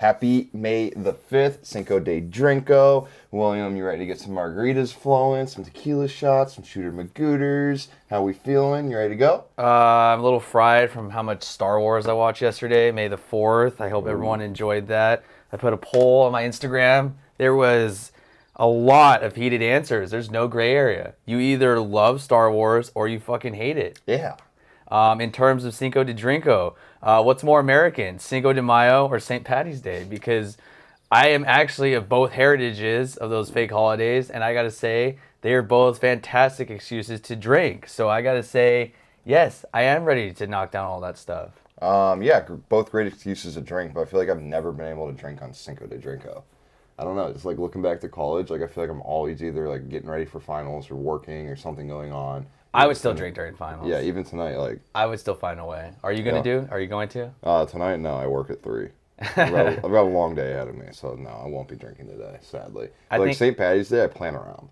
Happy May the 5th, Cinco de Drinko. William, you ready to get some margaritas flowing, some tequila shots, some shooter magooters? How we feeling? You ready to go? I'm a little fried from how much Star Wars I watched yesterday, May the 4th. I hope everyone enjoyed that. I put a poll on my Instagram. There was a lot of heated answers. There's no gray area. You either love Star Wars or you fucking hate it. Yeah. In terms of Cinco de Drinko, what's more American, Cinco de Mayo or St. Patty's Day? Because I am actually of both heritages of those fake holidays, and I gotta say, they are both fantastic excuses to drink. So I gotta say, yes, I am ready to knock down all that stuff. Yeah, both great excuses to drink, but I feel like I've never been able to drink on Cinco de Drinko. I don't know. It's like looking back to college, like I feel like I'm always either like getting ready for finals or working or something going on. I would still drink during finals. Yeah, even tonight, like I would still find a way. Are you gonna do? Are you going to? tonight, no, I work at 3. I've got a long day ahead of me, so no, I won't be drinking today, sadly. I Like think St. Patty's Day, I plan around.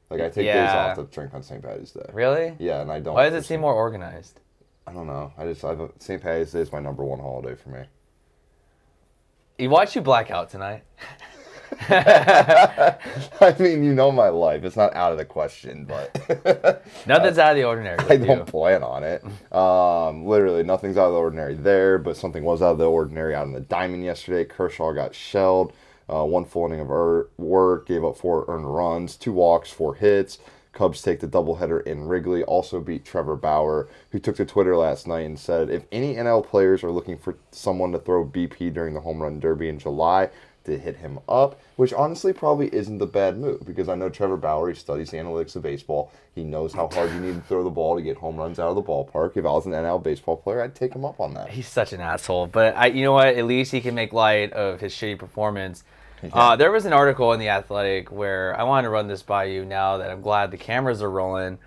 Like I take days off to drink on St. Patty's Day. Really? Yeah, and I don't. Why does it seem more organized? I don't know. St. Patty's Day is my #1 holiday for me. Why'd you black out tonight? I mean, you know my life. It's not out of the question, but Nothing's out of the ordinary. I don't plan on it. Literally, nothing's out of the ordinary there, but something was out of the ordinary out in the diamond yesterday. Kershaw got shelled. 1 full inning of work, gave up 4 earned runs, 2 walks, 4 hits. Cubs take the doubleheader in Wrigley. Also beat Trevor Bauer, who took to Twitter last night and said, if any NL players are looking for someone to throw BP during the home run derby in July, to hit him up, which honestly probably isn't the bad move because I know Trevor Bauer, he studies the analytics of baseball. He knows how hard you need to throw the ball to get home runs out of the ballpark. If I was an NL baseball player, I'd take him up on that. He's such an asshole, but you know what? At least he can make light of his shitty performance. There was an article in The Athletic where I wanted to run this by you now that I'm glad the cameras are rolling.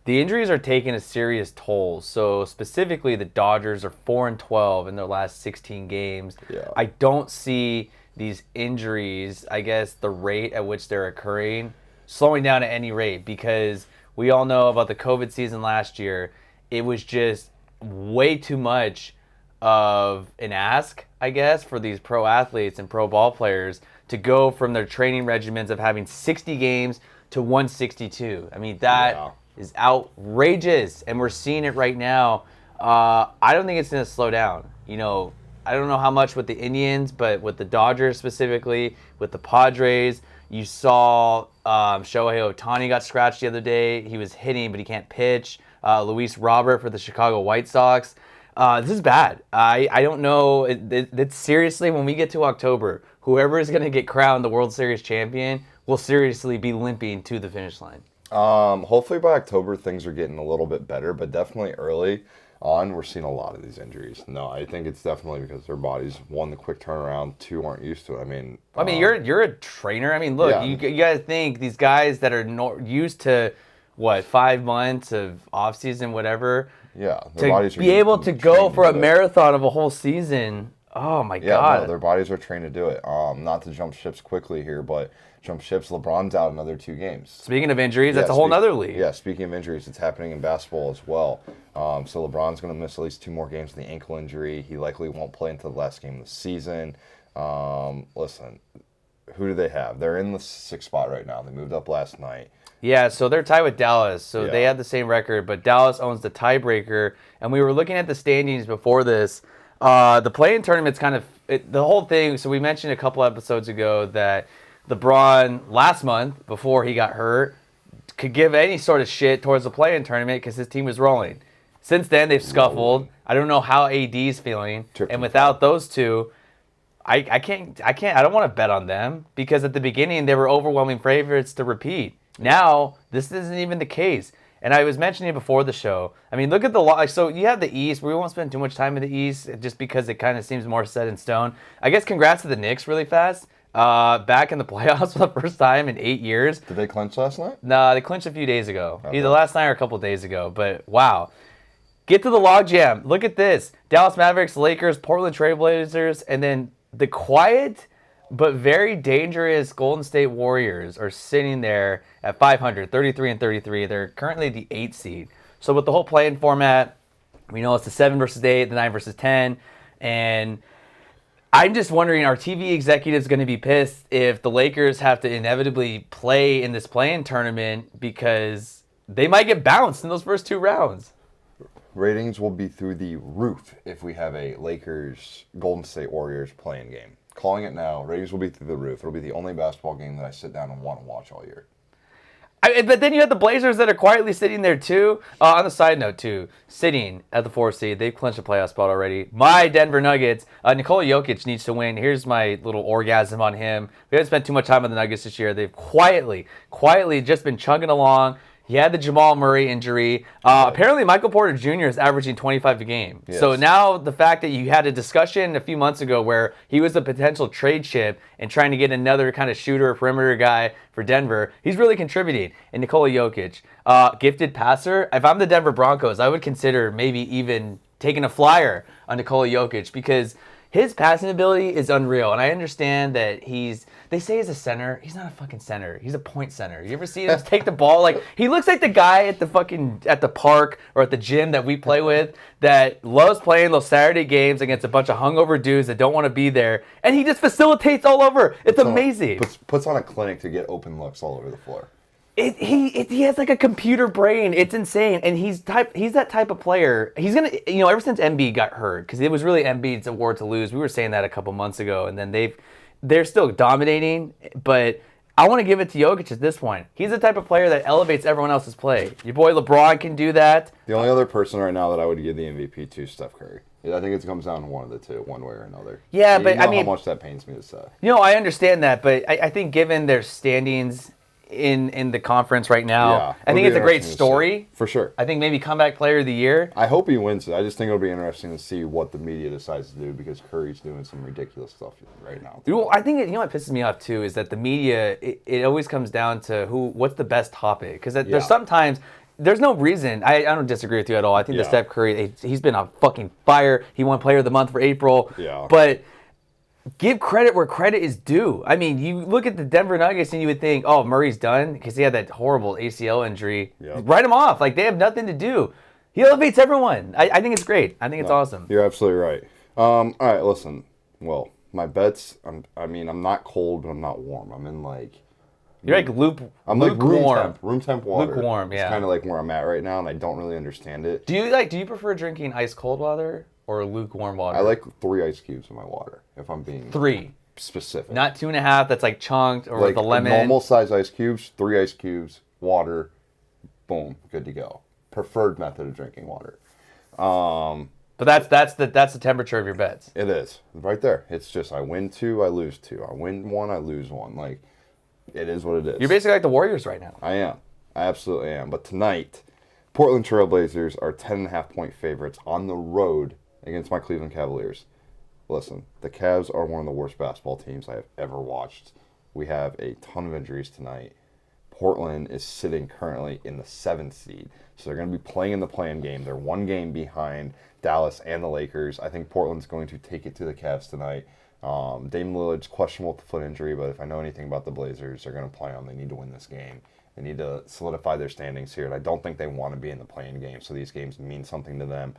The injuries are taking a serious toll. So specifically, the Dodgers are 4-12 in their last 16 games. Yeah. I don't see these injuries, I guess the rate at which they're occurring, slowing down at any rate, because we all know about the COVID season last year. It was just way too much of an ask, I guess, for these pro athletes and pro ball players to go from their training regimens of having 60 games to 162. I mean, that is outrageous, and we're seeing it right now. I don't think it's going to slow down. You know, I don't know how much with the Indians, but with the Dodgers specifically, with the Padres, you saw Shohei Ohtani got scratched the other day. He was hitting, but he can't pitch. Luis Robert for the Chicago White Sox. This is bad. I don't know. It's seriously, when we get to October, whoever is going to get crowned the World Series champion will seriously be limping to the finish line. Hopefully by October, things are getting a little bit better, but definitely early on, we're seeing a lot of these injuries. No, I think it's definitely because their bodies, 1, the quick turnaround, 2, aren't used to it. I mean, you're a trainer. I mean, look, you got to think these guys that are used to what 5 months of off season, whatever. Yeah, their bodies be able to go for a marathon of a whole season. Oh my God! No, their bodies are trained to do it. Not to jump ships quickly here, but jump ships. LeBron's out another 2 games. Speaking of injuries, that's a whole nother league. Yeah, speaking of injuries, it's happening in basketball as well. So LeBron's going to miss at least 2 more games with the ankle injury. He likely won't play until the last game of the season. Listen, who do they have? They're in the 6th spot right now. They moved up last night. Yeah, so they're tied with Dallas. So they have the same record, but Dallas owns the tiebreaker. And we were looking at the standings before this. The play-in tournament's kind of the whole thing. So we mentioned a couple episodes ago that LeBron last month, before he got hurt, could give any sort of shit towards the play-in tournament because his team was rolling. Since then, they've scuffled. I don't know how AD's feeling, and without those two, I don't want to bet on them because at the beginning they were overwhelming favorites to repeat. Now this isn't even the case. And I was mentioning it before the show. I mean, look at the so you have the East. We won't spend too much time in the East just because it kind of seems more set in stone. I guess congrats to the Knicks really fast. Back in the playoffs for the first time in 8 years. Did they clinch last night? No, they clinched a few days ago. Okay. Either last night or a couple days ago. But wow. Get to the logjam. Look at this. Dallas Mavericks, Lakers, Portland Trailblazers, and then the quiet but very dangerous Golden State Warriors are sitting there at 500, 33-33. They're currently the 8th seed. So with the whole play-in format, we know it's the 7 versus 8, the 9 versus 10, and I'm just wondering, are TV executives going to be pissed if the Lakers have to inevitably play in this play-in tournament because they might get bounced in those first 2 rounds? Ratings will be through the roof if we have a Lakers Golden State Warriors play-in game. Calling it now, ratings will be through the roof. It'll be the only basketball game that I sit down and want to watch all year. But then you have the Blazers that are quietly sitting there too. On the side note too, sitting at the 4th seed, they've clinched a playoff spot already. My Denver Nuggets, Nikola Jokic needs to win. Here's my little orgasm on him. We haven't spent too much time on the Nuggets this year. They've quietly just been chugging along. He had the Jamal Murray injury. Apparently, Michael Porter Jr. is averaging 25 a game. Yes. So now the fact that you had a discussion a few months ago where he was a potential trade chip and trying to get another kind of shooter, perimeter guy for Denver, he's really contributing. And Nikola Jokic, gifted passer. If I'm the Denver Broncos, I would consider maybe even taking a flyer on Nikola Jokic because his passing ability is unreal. And I understand that they say he's a center. He's not a fucking center. He's a point center. You ever see him take the ball? Like, he looks like the guy at the park or at the gym that we play with that loves playing those Saturday games against a bunch of hungover dudes that don't want to be there. And he just facilitates all over. It's amazing. Puts on a clinic to get open looks all over the floor. He has like a computer brain. It's insane, and he's that type of player. He's gonna, ever since Embiid got hurt, because it was really Embiid's award to lose. We were saying that a couple months ago, and then they're still dominating. But I want to give it to Jokic at this point. He's the type of player that elevates everyone else's play. Your boy LeBron can do that. The only other person right now that I would give the MVP to is Steph Curry. I think it comes down to one of the two, one way or another. Yeah, but I mean, how much that pains me to say. I understand that, but I think given their standings in the conference right now, I think it's a great story. For sure. I think maybe comeback player of the year. I hope he wins it. I just think it'll be interesting to see what the media decides to do because Curry's doing some ridiculous stuff right now. Well, I think what pisses me off too is that the media, it always comes down to what's the best topic. Because there's sometimes, there's no reason. I don't disagree with you at all. I think that Steph Curry, he's been on fucking fire. He won Player of the Month for April. Yeah. But give credit where credit is due. I mean, you look at the Denver Nuggets and you would think, oh, Murray's done because he had that horrible ACL injury. Yep. Write him off. Like, they have nothing to do. He elevates everyone. I think it's great. I think it's awesome. You're absolutely right. All right, listen. Well, my bets, I'm not cold, but I'm not warm. I'm in like... You're like room temp water. Lukewarm, yeah. It's kind of like where I'm at right now, and I don't really understand it. Do you prefer drinking ice cold water or lukewarm water? I like 3 ice cubes in my water, if I'm being 3 specific. Not 2.5 that's like chunked or like with a lemon. Normal size ice cubes, 3 ice cubes, water, boom, good to go. Preferred method of drinking water. But that's the temperature of your bets. It is. Right there. It's just I win 2, I lose 2. I win 1, I lose 1. Like, it is what it is. You're basically like the Warriors right now. I am. I absolutely am. But tonight, Portland Trailblazers are 10.5-point favorites on the road against my Cleveland Cavaliers. Listen, the Cavs are one of the worst basketball teams I have ever watched. We have a ton of injuries tonight. Portland is sitting currently in the 7th seed, so they're going to be playing in the play-in game. They're 1 game behind Dallas and the Lakers. I think Portland's going to take it to the Cavs tonight. Dame Lillard's questionable with the foot injury, but if I know anything about the Blazers, they're going to play on. They need to win this game. They need to solidify their standings here, and I don't think they want to be in the play-in game, so these games mean something to them.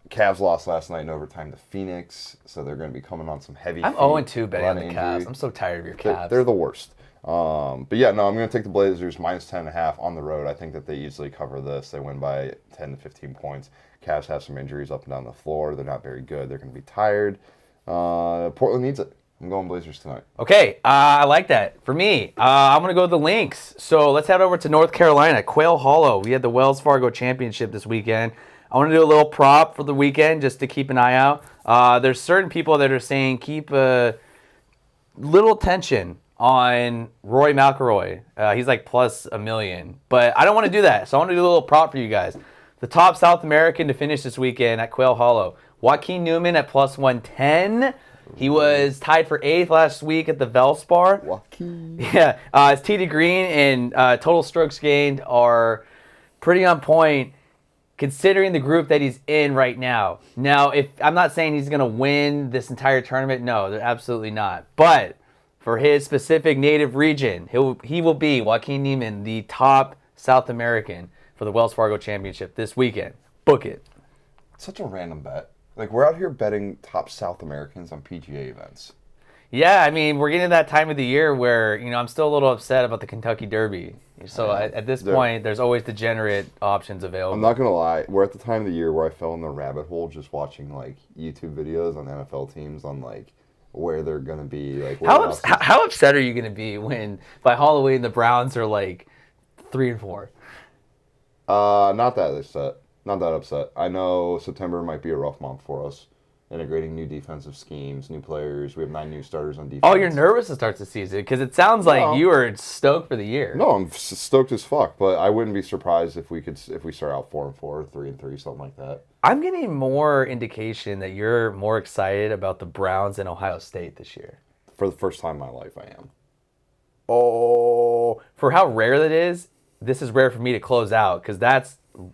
Cavs lost last night in overtime to Phoenix, so they're going to be coming on some heavy. I'm 0-2 betting on the Cavs. I'm so tired of your Cavs. They're the worst. But yeah, no, I'm going to take the Blazers minus 10.5 on the road. I think that they easily cover this. They win by 10 to 15 points. Cavs have some injuries up and down the floor. They're not very good. They're going to be tired. Portland needs it. I'm going Blazers tonight. Okay, I like that. For me, I'm going to go with the Lynx. So let's head over to North Carolina, Quail Hollow. We had the Wells Fargo Championship this weekend. I want to do a little prop for the weekend just to keep an eye out. There's certain people that are saying keep a little tension on Rory McIlroy. He's like plus $1 million. But I don't want to do that, so I want to do a little prop for you guys. The top South American to finish this weekend at Quail Hollow, Joaquin Newman at plus 110. He was tied for 8th last week at the Valspar. Joaquin. Yeah, his tee to green and total strokes gained are pretty on point considering the group that he's in right now. Now, if I'm not saying he's going to win this entire tournament, no, they're absolutely not. But for his specific native region, he will be, Joaquin Neiman, the top South American for the Wells Fargo Championship this weekend. Book it. Such a random bet. Like, we're out here betting top South Americans on PGA events. Yeah, I mean, we're getting to that time of the year where, I'm still a little upset about the Kentucky Derby. So at this point, there's always degenerate options available. I'm not gonna lie, we're at the time of the year where I fell in the rabbit hole just watching like YouTube videos on NFL teams on like where they're gonna be. Like, How upset are you going to be when by Halloween the Browns are like 3-4? Not that upset. Not that upset. I know September might be a rough month for us. Integrating new defensive schemes, new players. We have 9 new starters on defense. Oh, you're nervous to start the season because it sounds like you are stoked for the year. No, I'm stoked as fuck, but I wouldn't be surprised if we start out 4-4, 3-3, something like that. I'm getting more indication that you're more excited about the Browns and Ohio State this year. For the first time in my life, I am. Oh, for how rare that is, this is rare for me to close out because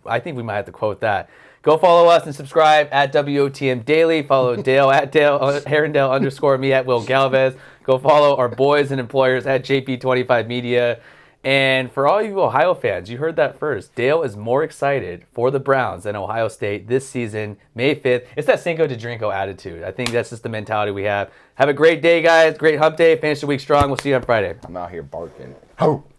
I think we might have to quote that. Go follow us and subscribe at wotmdaily. Follow Dale at Dale Herondale _ me at Will Galvez. Go follow our boys and employers at JP25 Media. And for all you Ohio fans, you heard that first. Dale is more excited for the Browns than Ohio State this season, May 5th. It's that Cinco de Drinko attitude. I think that's just the mentality we have. Have a great day, guys. Great hump day. Finish the week strong. We'll see you on Friday. I'm out here barking. Ho!